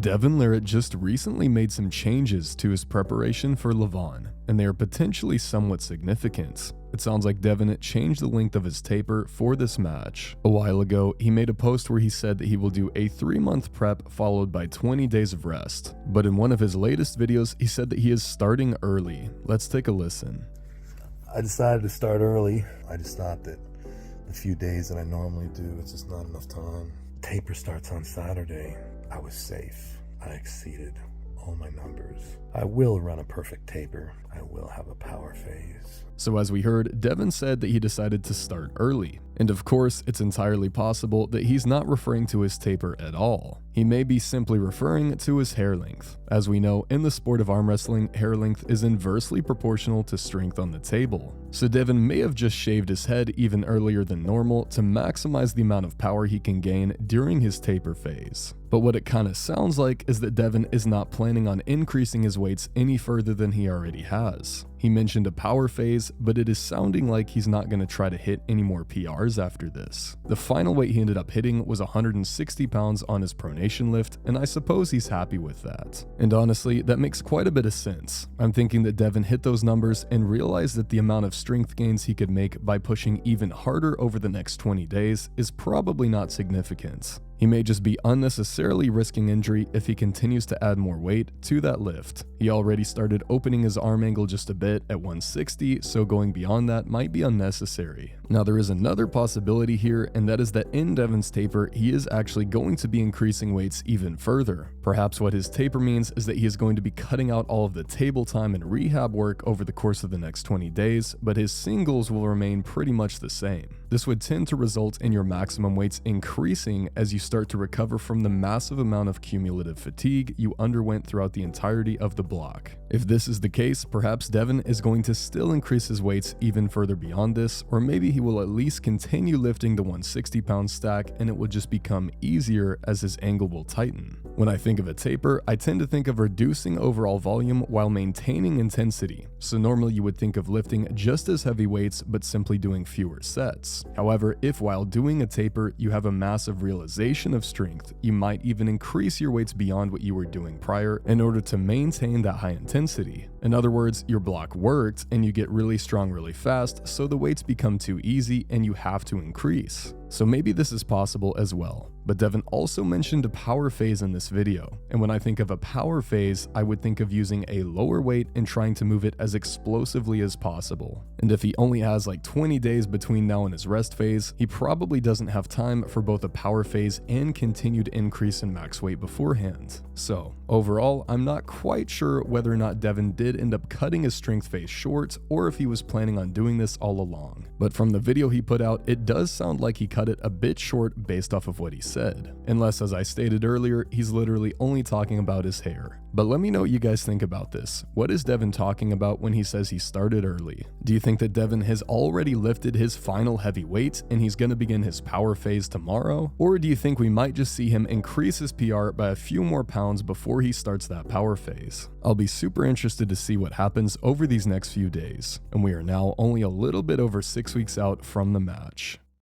Devin Larratt just recently made some changes to his preparation for Lavon, and they are potentially somewhat significant. It sounds like Devin changed the length of his taper for this match. A while ago, he made a post where he said that he will do a 3-month prep followed by 20 days of rest. But in one of his latest videos, he said that he is starting early. Let's take a listen. I decided to start early. I just thought that the few days that I normally do, it's just not enough time. Taper starts on Saturday. I was safe. I exceeded all my numbers. I will run a perfect taper. I will have a power phase. So as we heard, Devin said that he decided to start early. And of course, it's entirely possible that he's not referring to his taper at all. He may be simply referring to his hair length. As we know, in the sport of arm wrestling, hair length is inversely proportional to strength on the table. So Devin may have just shaved his head even earlier than normal to maximize the amount of power he can gain during his taper phase. But what it kinda sounds like is that Devin is not planning on increasing his weights any further than he already has. He mentioned a power phase, but it is sounding like he's not going to try to hit any more PRs after this. The final weight he ended up hitting was 160 pounds on his pronation lift, and I suppose he's happy with that. And honestly, that makes quite a bit of sense. I'm thinking that Devin hit those numbers and realized that the amount of strength gains he could make by pushing even harder over the next 20 days is probably not significant. He may just be unnecessarily risking injury if he continues to add more weight to that lift. He already started opening his arm angle just a bit at 160, so going beyond that might be unnecessary. Now there is another possibility here, and that is that in Devin's taper, he is actually going to be increasing weights even further. Perhaps what his taper means is that he is going to be cutting out all of the table time and rehab work over the course of the next 20 days, but his singles will remain pretty much the same. This would tend to result in your maximum weights increasing as you start to recover from the massive amount of cumulative fatigue you underwent throughout the entirety of the block. If this is the case, perhaps Devin is going to still increase his weights even further beyond this, or maybe he will at least continue lifting the 160-pound stack and it will just become easier as his angle will tighten. When I think of a taper, I tend to think of reducing overall volume while maintaining intensity. So normally you would think of lifting just as heavy weights but simply doing fewer sets. However, if while doing a taper you have a massive realization of strength, you might even increase your weights beyond what you were doing prior in order to maintain that high intensity. In other words, your block worked and you get really strong really fast, so the weights become too easy and you have to increase. So maybe this is possible as well. But Devin also mentioned a power phase in this video, and when I think of a power phase, I would think of using a lower weight and trying to move it as explosively as possible. And if he only has like 20 days between now and his rest phase, he probably doesn't have time for both a power phase and continued increase in max weight beforehand. So overall, I'm not quite sure whether or not Devin did end up cutting his strength phase short or if he was planning on doing this all along. But from the video he put out, it does sound like he cut it a bit short based off of what he said. Unless, as I stated earlier, he's literally only talking about his hair. But let me know what you guys think about this. What is Devin talking about when he says he started early? Do you think that Devin has already lifted his final heavy weight and he's going to begin his power phase tomorrow? Or do you think we might just see him increase his PR by a few more pounds before he starts that power phase? I'll be super interested to see what happens over these next few days. And we are now only a little bit over 6 weeks out from the match.